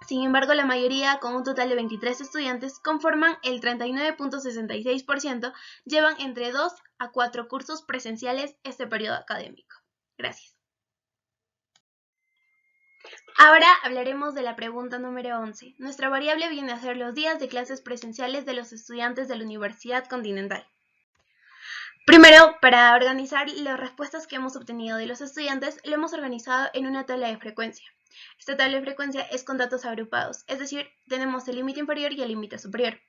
Sin embargo, la mayoría, con un total de 23 estudiantes, conforman el 39.66%, llevan entre 2 a 4 cursos presenciales este periodo académico. Gracias. Ahora hablaremos de la pregunta número 11. Nuestra variable viene a ser los días de clases presenciales de los estudiantes de la Universidad Continental. Primero, para organizar las respuestas que hemos obtenido de los estudiantes, lo hemos organizado en una tabla de frecuencia. Esta tabla de frecuencia es con datos agrupados, es decir, tenemos el límite inferior y el límite superior.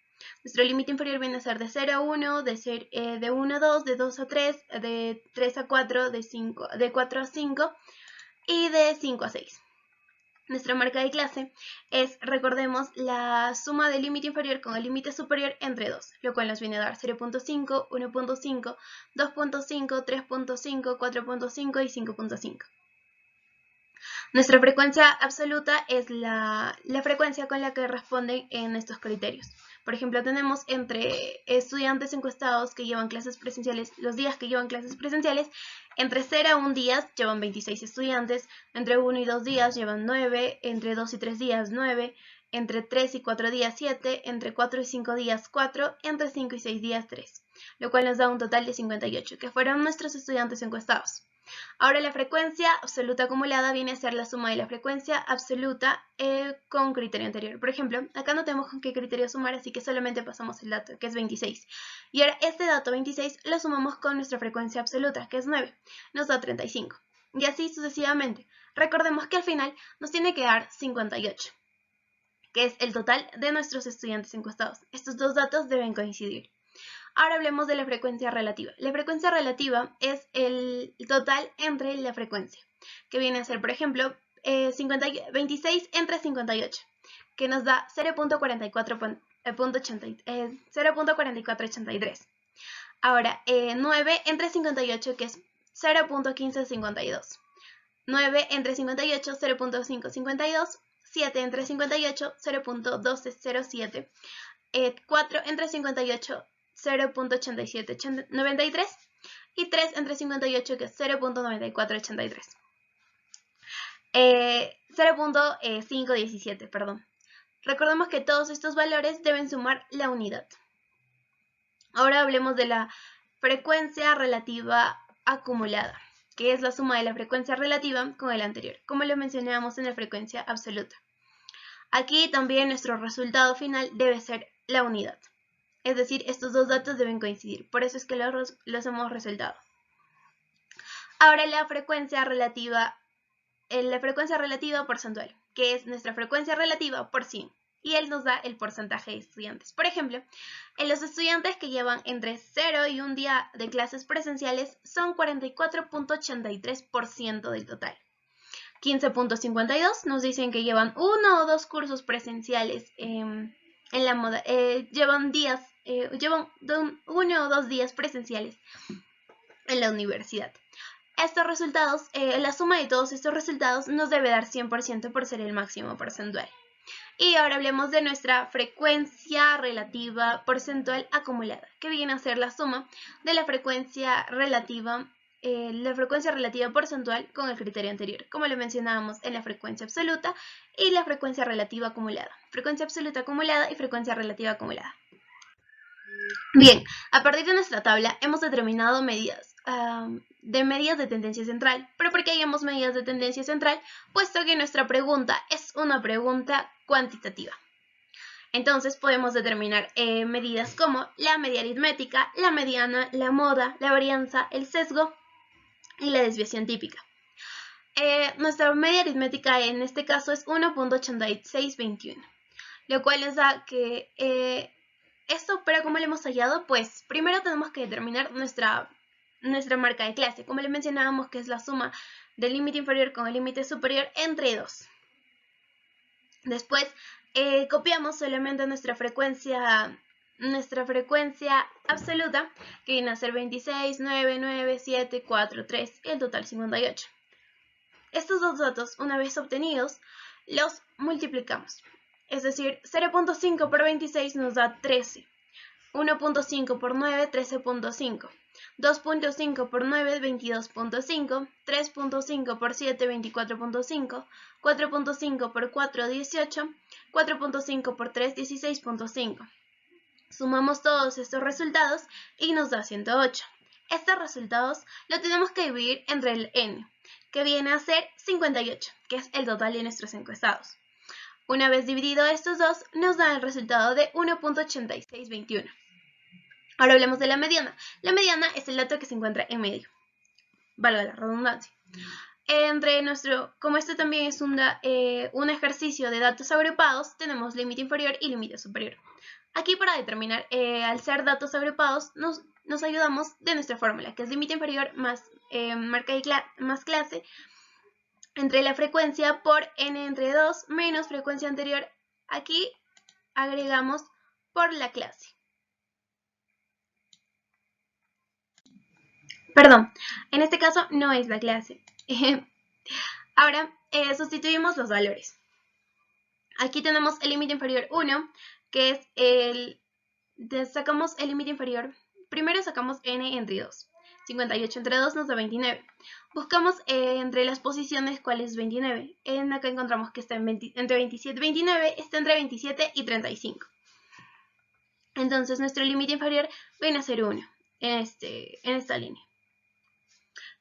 Nuestro límite inferior viene a ser de 0 a 1, de 1 a 2, de 2 a 3, de 3 a 4, de 4 a 5 y de 5 a 6. Nuestra marca de clase es, recordemos, la suma del límite inferior con el límite superior entre 2, lo cual nos viene a dar 0.5, 1.5, 2.5, 3.5, 4.5 y 5.5. Nuestra frecuencia absoluta es la frecuencia con la que responden en estos criterios. Por ejemplo, tenemos entre estudiantes encuestados que llevan clases presenciales, los días que llevan clases presenciales, entre 0 a 1 días llevan 26 estudiantes, entre 1 y 2 días llevan 9, entre 2 y 3 días 9, entre 3 y 4 días 7, entre 4 y 5 días 4, entre 5 y 6 días 3, lo cual nos da un total de 58, que fueron nuestros estudiantes encuestados. Ahora la frecuencia absoluta acumulada viene a ser la suma de la frecuencia absoluta con criterio anterior. Por ejemplo, acá no tenemos con qué criterio sumar, así que solamente pasamos el dato, que es 26. Y ahora este dato 26 lo sumamos con nuestra frecuencia absoluta, que es 9. Nos da 35. Y así sucesivamente. Recordemos que al final nos tiene que dar 58, que es el total de nuestros estudiantes encuestados. Estos dos datos deben coincidir. Ahora hablemos de la frecuencia relativa. La frecuencia relativa es el total entre la frecuencia, que viene a ser, por ejemplo, 26 entre 58, que nos da 0.4483. Ahora, 9 entre 58, que es 0.1552. 9 entre 58, 0.552. 7 entre 58, 0.1207. 4 entre 58, 0.8793 y 3 entre 58, que es 0.9483. 0.517, perdón. Recordemos que todos estos valores deben sumar la unidad. Ahora hablemos de la frecuencia relativa acumulada, que es la suma de la frecuencia relativa con el anterior, como lo mencionábamos en la frecuencia absoluta. Aquí también nuestro resultado final debe ser la unidad. Es decir, estos dos datos deben coincidir, por eso es que los hemos resaltado. Ahora la frecuencia relativa porcentual, que es nuestra frecuencia relativa por 100, y él nos da el porcentaje de estudiantes. Por ejemplo, en los estudiantes que llevan entre 0 y 1 día de clases presenciales son 44.83% del total. 15.52 nos dicen que llevan 1 o 2 cursos presenciales llevan 1 o 2 días presenciales en la universidad. Estos resultados, la suma de todos estos resultados nos debe dar 100% por ser el máximo porcentual. Y ahora hablemos de nuestra frecuencia relativa porcentual acumulada, que viene a ser la suma de la frecuencia relativa porcentual con el criterio anterior, como lo mencionábamos en la frecuencia absoluta y la frecuencia relativa acumulada. Frecuencia absoluta acumulada y frecuencia relativa acumulada. Bien, a partir de nuestra tabla hemos determinado medidas de tendencia central. ¿Pero por qué llamamos medidas de tendencia central? Puesto que nuestra pregunta es una pregunta cuantitativa. Entonces podemos determinar medidas como la media aritmética, la mediana, la moda, la varianza, el sesgo y la desviación típica. Nuestra media aritmética en este caso es 1.8621, lo cual nos da que esto, pero ¿cómo lo hemos hallado? Pues primero tenemos que determinar nuestra marca de clase, como le mencionábamos, que es la suma del límite inferior con el límite superior entre 2. Después copiamos solamente nuestra frecuencia absoluta, que viene a ser 26, 9, 9, 7, 4, 3 y el total 58. Estos dos datos, una vez obtenidos, los multiplicamos. Es decir, 0.5 por 26 nos da 13, 1.5 por 9, 13.5, 2.5 por 9, 22.5, 3.5 por 7, 24.5, 4.5 por 4, 18, 4.5 por 3, 16.5. Sumamos todos estos resultados y nos da 108. Estos resultados los tenemos que dividir entre el n, que viene a ser 58, que es el total de nuestros encuestados. Una vez dividido estos dos, nos da el resultado de 1.8621. Ahora hablemos de la mediana. La mediana es el dato que se encuentra en medio, valga la redundancia. Como este también es un ejercicio de datos agrupados, tenemos límite inferior y límite superior. Aquí, para determinar, al ser datos agrupados, nos ayudamos de nuestra fórmula, que es límite inferior más marca más clase entre la frecuencia por n entre 2 menos frecuencia anterior. Aquí agregamos por la clase. Perdón, en este caso no es la clase. Ahora sustituimos los valores. Aquí tenemos el límite inferior 1, que es sacamos el límite inferior. Primero sacamos n entre 2. 58 entre 2 nos da 29. Buscamos entre las posiciones cuál es 29. Acá encontramos que está entre 27 y 29, está entre 27 y 35. Entonces nuestro límite inferior viene a ser 1 en esta línea.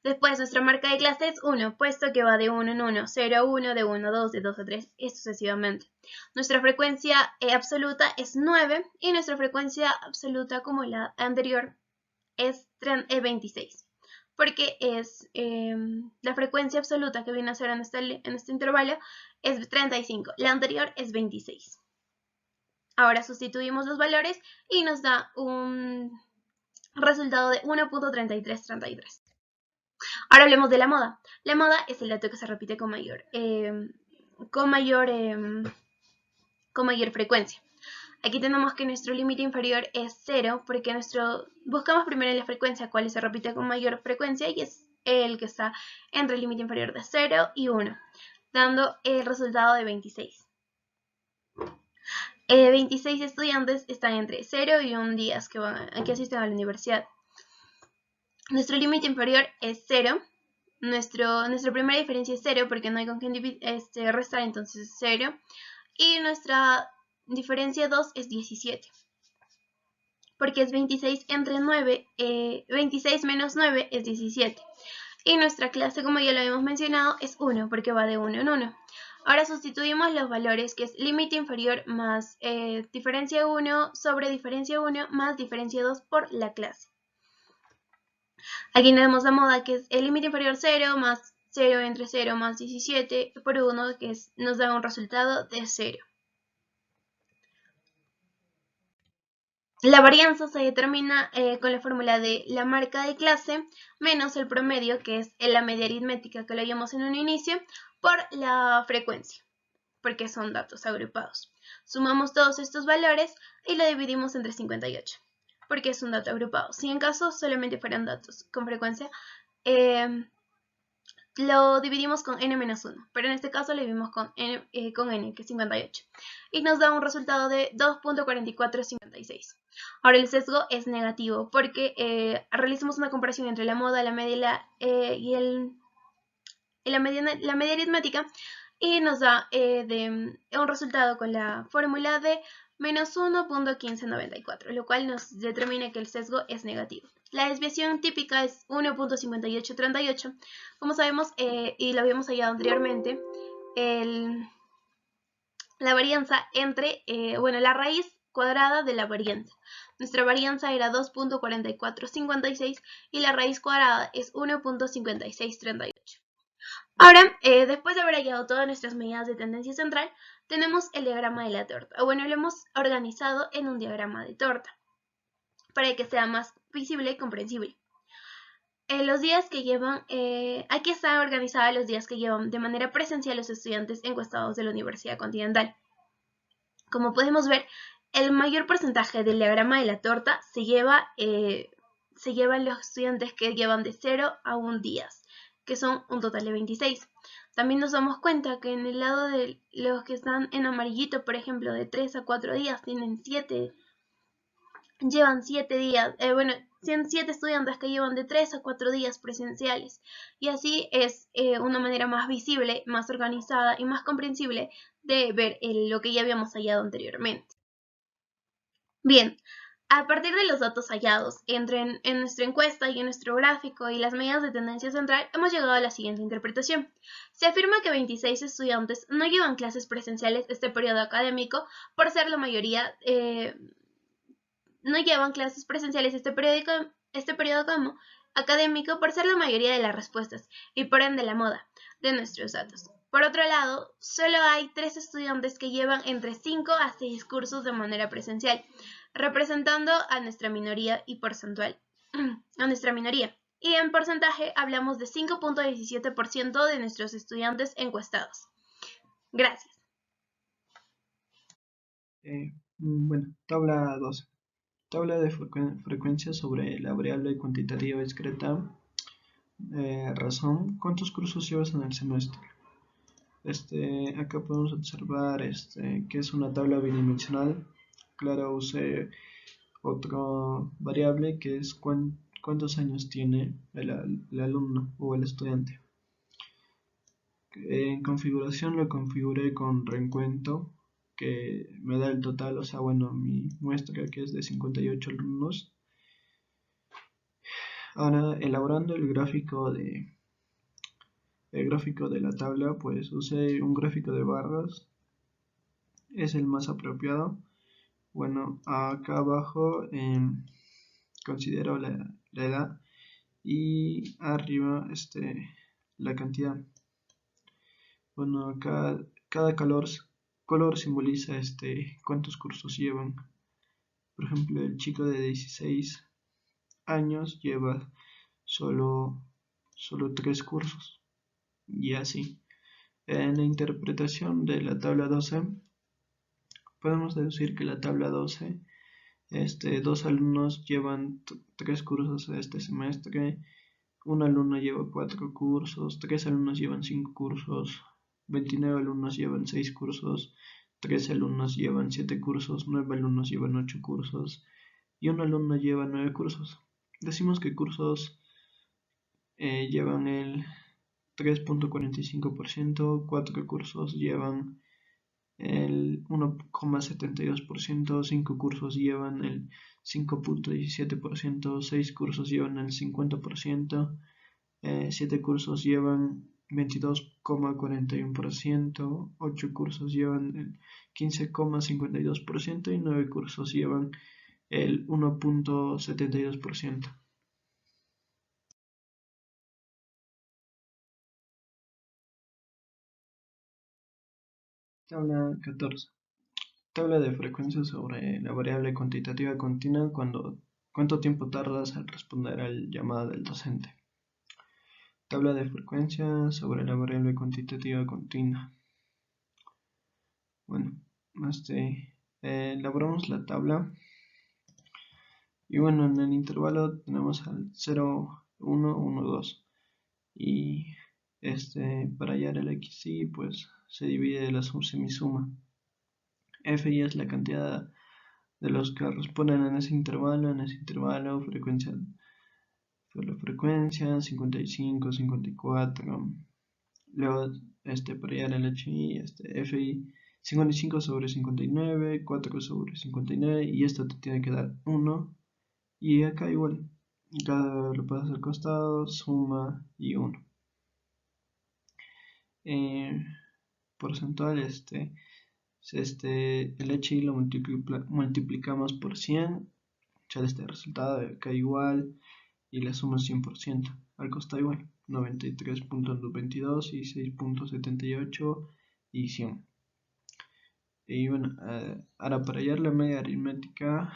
Después nuestra marca de clase es 1, puesto que va de 1 en 1, 0 a 1, de 1 a 2, de 2 a 3, y sucesivamente. Nuestra frecuencia absoluta es 9 y nuestra frecuencia absoluta acumulada anterior es 26, porque es la frecuencia absoluta que viene a ser en este intervalo es 35, la anterior es 26. Ahora sustituimos los valores y nos da un resultado de 1.3333. Ahora hablemos de la moda. La moda es el dato que se repite con mayor frecuencia. Aquí tenemos que nuestro límite inferior es 0, porque buscamos primero en la frecuencia cuál se repite con mayor frecuencia, y es el que está entre el límite inferior de 0 y 1, dando el resultado de 26. 26 estudiantes están entre 0 y 1 días que asisten a la universidad. Nuestro límite inferior es 0. Nuestra primera diferencia es 0 porque no hay con quién restar, entonces es 0. Y nuestra diferencia 2 es 17. Porque es 26 entre 9, 26 menos 9 es 17. Y nuestra clase, como ya lo habíamos mencionado, es 1 porque va de 1 en 1. Ahora sustituimos los valores, que es límite inferior más diferencia 1 sobre diferencia 1 más diferencia 2 por la clase. Aquí tenemos la moda, que es el límite inferior 0 más 0 entre 0 más 17 por 1, que nos da un resultado de 0. La varianza se determina con la fórmula de la marca de clase menos el promedio, que es la media aritmética que lo vimos en un inicio, por la frecuencia, porque son datos agrupados. Sumamos todos estos valores y lo dividimos entre 58, porque es un dato agrupado. Si en caso solamente fueran datos con frecuencia, lo dividimos con n-1, pero en este caso lo dividimos con n, que es 58, y nos da un resultado de 2.4456. Ahora el sesgo es negativo porque realizamos una comparación entre la moda, la media la media aritmética, y nos da un resultado con la fórmula de menos 1.1594, lo cual nos determina que el sesgo es negativo. La desviación típica es 1.5838. Como sabemos, y lo habíamos hallado anteriormente, la varianza entre, la raíz cuadrada de la varianza. Nuestra varianza era 2.4456 y la raíz cuadrada es 1.5638. Ahora, después de haber hallado todas nuestras medidas de tendencia central, tenemos el diagrama de la torta. Bueno, lo hemos organizado en un diagrama de torta para que sea más visible y comprensible. Los días que llevan, aquí están organizados los días que llevan de manera presencial los estudiantes encuestados de la Universidad Continental. Como podemos ver, el mayor porcentaje del diagrama de la torta se llevan los estudiantes que llevan de 0 a 1 días, que son un total de 26. También nos damos cuenta que en el lado de los que están en amarillito, por ejemplo, de 3 a 4 días, llevan 7 días, 107 estudiantes que llevan de 3 a 4 días presenciales. Y así es una manera más visible, más organizada y más comprensible de ver lo que ya habíamos hallado anteriormente. Bien, a partir de los datos hallados en nuestra encuesta y en nuestro gráfico y las medidas de tendencia central, hemos llegado a la siguiente interpretación. Se afirma que 26 estudiantes no llevan clases presenciales este periodo académico, por ser la mayoría no llevan clases presenciales este periodo académico por ser la mayoría de las respuestas y por ende la moda de nuestros datos. Por otro lado, solo hay 3 estudiantes que llevan entre 5 a 6 cursos de manera presencial, representando a nuestra minoría y porcentual. Y en porcentaje hablamos de 5.17% de nuestros estudiantes encuestados. Gracias. Bueno, tabla 12. Tabla de frecuencia sobre la variable cuantitativa discreta. Razón. ¿Cuántos cursos llevas en el semestre? Acá podemos observar que es una tabla bidimensional. Claro, usé otra variable que es cuántos años tiene el alumno o el estudiante. En configuración lo configuré con reencuentro, que me da el total, o sea, bueno, mi muestra que es de 58 alumnos. Ahora, elaborando el gráfico de la tabla, pues usé un gráfico de barras, es el más apropiado. Bueno, acá abajo considero la edad y arriba la cantidad. Bueno, acá cada color simboliza cuántos cursos llevan. Por ejemplo, el chico de 16 años lleva solo 3 cursos, y así. En la interpretación de la tabla 12 podemos deducir que la tabla 12, 2 alumnos llevan 3 cursos este semestre, un alumno lleva 4 cursos, 3 alumnos llevan 5 cursos, 29 alumnos llevan 6 cursos, 13 alumnos llevan 7 cursos, 9 alumnos llevan 8 cursos y un alumno lleva 9 cursos. Decimos que cursos llevan el 3.45%, 4 cursos llevan el 1.72%, 5 cursos llevan el 5.17%, 6 cursos llevan el 50%, 7 cursos llevan 22,41%, 8 cursos llevan el 15,52% y 9 cursos llevan el 1,72%. Tabla 14. Tabla de frecuencia sobre la variable cuantitativa continua cuánto tiempo tardas al responder al llamado del docente. Tabla de frecuencia sobre la variable cuantitativa continua. Bueno, elaboramos la tabla y bueno, en el intervalo tenemos al 0, 1, 1, 2 y para hallar el XY pues se divide la semisuma. FI es la cantidad de los que responden en ese intervalo, frecuencia 55, 54. Luego para hallar el HI, FI 55 sobre 59, 4 sobre 59 y esto te tiene que dar 1 y acá igual, acá lo pasas al costado, suma y 1. Porcentual, el HI lo multiplicamos por 100, sale este resultado de acá igual y la suma es 100%, al costado igual, 93.22 y 6.78 y 100. Y bueno, ahora para hallar la media aritmética,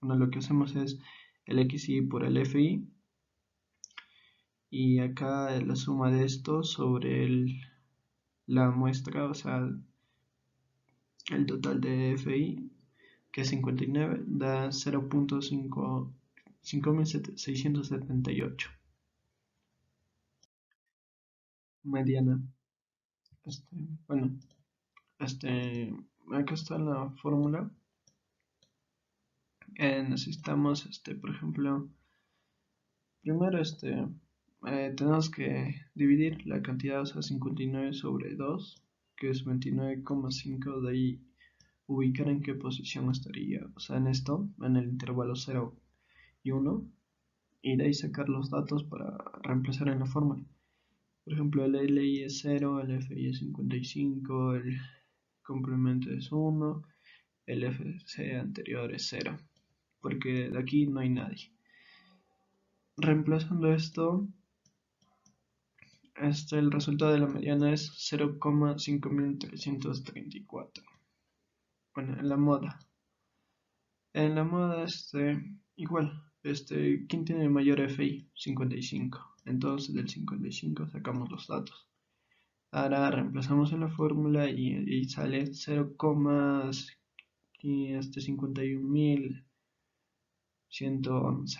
bueno, lo que hacemos es el XI por el FI y acá la suma de esto sobre la muestra, o sea, el total de FI, que es 59, da 0.5678. Mediana. Bueno, acá está la fórmula. Necesitamos, por ejemplo, primero, tenemos que dividir la cantidad, o sea, 59 sobre 2, que es 29,5, de ahí ubicar en qué posición estaría, o sea, en el intervalo 0 y 1, y de ahí sacar los datos para reemplazar en la fórmula. Por ejemplo, el LI es 0, el FI es 55, el complemento es 1, el FC anterior es 0, porque de aquí no hay nadie. Reemplazando esto, el resultado de la mediana es 0,5334. Bueno, en la moda. Igual, ¿quién tiene mayor FI? 55. Entonces del 55 sacamos los datos. Ahora reemplazamos en la fórmula y sale 0,51.111.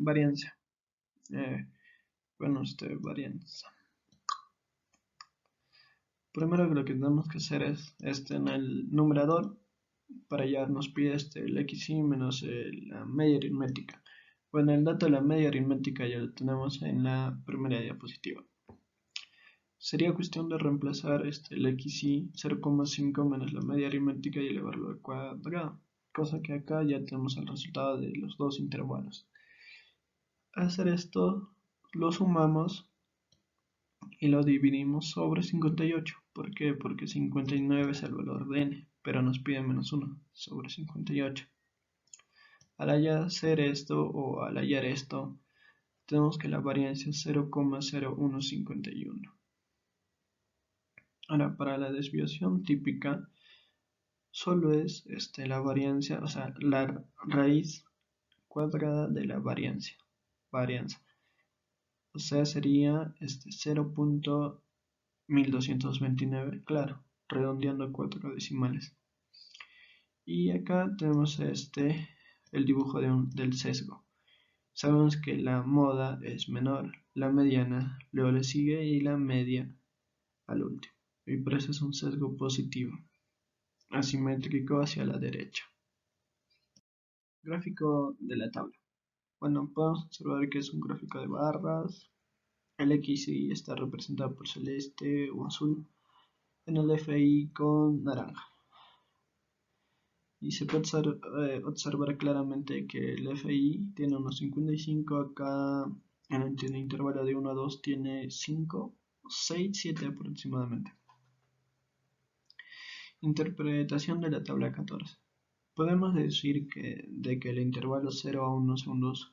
Varianza. Varianza. Primero lo que tenemos que hacer es en el numerador, para hallar nos pide el XY menos la media aritmética. Bueno, el dato de la media aritmética ya lo tenemos en la primera diapositiva. Sería cuestión de reemplazar el XY 0,5 menos la media aritmética y elevarlo al cuadrado, cosa que acá ya tenemos el resultado de los dos intervalos. Al hacer esto, lo sumamos y lo dividimos sobre 58. ¿Por qué? Porque 59 es el valor de n, pero nos pide menos 1 sobre 58. Al hacer esto o al hallar esto, tenemos que la variancia es 0,0151. Ahora, para la desviación típica, solo es la variancia, o sea, la raíz cuadrada de la varianza. O sea, sería 0.1229, claro, redondeando a 4 decimales. Y acá tenemos el dibujo del sesgo. Sabemos que la moda es menor, la mediana luego le sigue y la media al último. Y por eso es un sesgo positivo, asimétrico hacia la derecha. Gráfico de la tabla. Bueno, podemos observar que es un gráfico de barras. El XY está representado por celeste o azul, en el FI con naranja. Y se puede observar claramente que el FI tiene unos 55, acá en el intervalo de 1 a 2 tiene 5, 6, 7 aproximadamente. Interpretación de la tabla 14. Podemos decir que el intervalo 0 a 1 segundos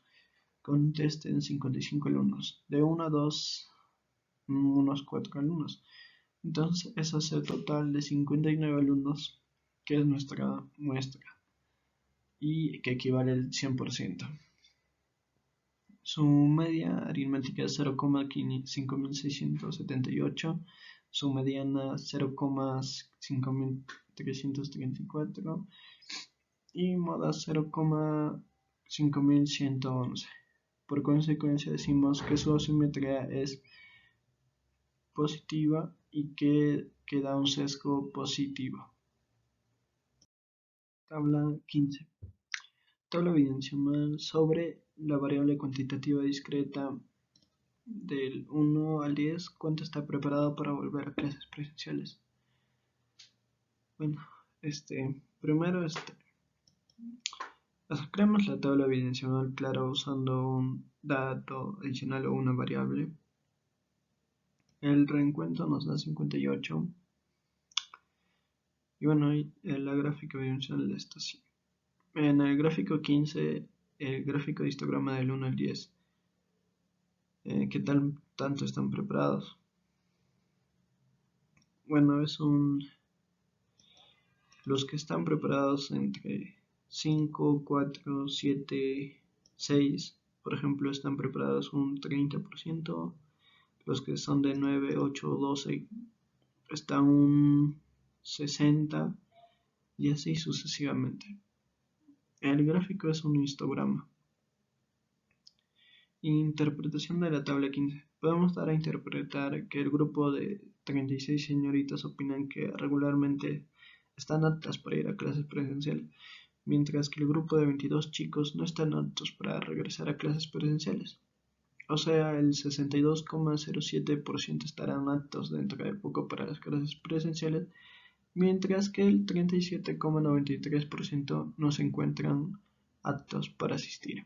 contesten 55 alumnos, de 1 a 2 unos 4 alumnos. Entonces eso hace el total de 59 alumnos, que es nuestra muestra y que equivale al 100%. Su media aritmética es 0,5678, su mediana 0,5334 y moda 0,5111. Por consecuencia decimos que su asimetría es positiva y que da un sesgo positivo. Tabla 15. Tabla bidimensional sobre la variable cuantitativa discreta del 1 al 10. ¿Cuánto está preparado para volver a clases presenciales? Bueno, primero sacamos la tabla bidimensional, claro, usando un dato adicional o una variable. El reencuentro nos da 58. Y bueno, la gráfica bidimensional está así. En el gráfico 15, el gráfico de histograma del 1 al 10. ¿Qué tanto están preparados? Bueno, los que están preparados entre 5, 4, 7, 6, por ejemplo, están preparados un 30%. Los que son de 9, 8, 12 están un 60% y así sucesivamente. El gráfico es un histograma. Interpretación de la tabla 15. Podemos dar a interpretar que el grupo de 36 señoritas opinan que regularmente están aptas para ir a clases presenciales, mientras que el grupo de 22 chicos no están aptos para regresar a clases presenciales. O sea, el 62,07% estarán aptos dentro de poco para las clases presenciales, mientras que el 37,93% no se encuentran aptos para asistir.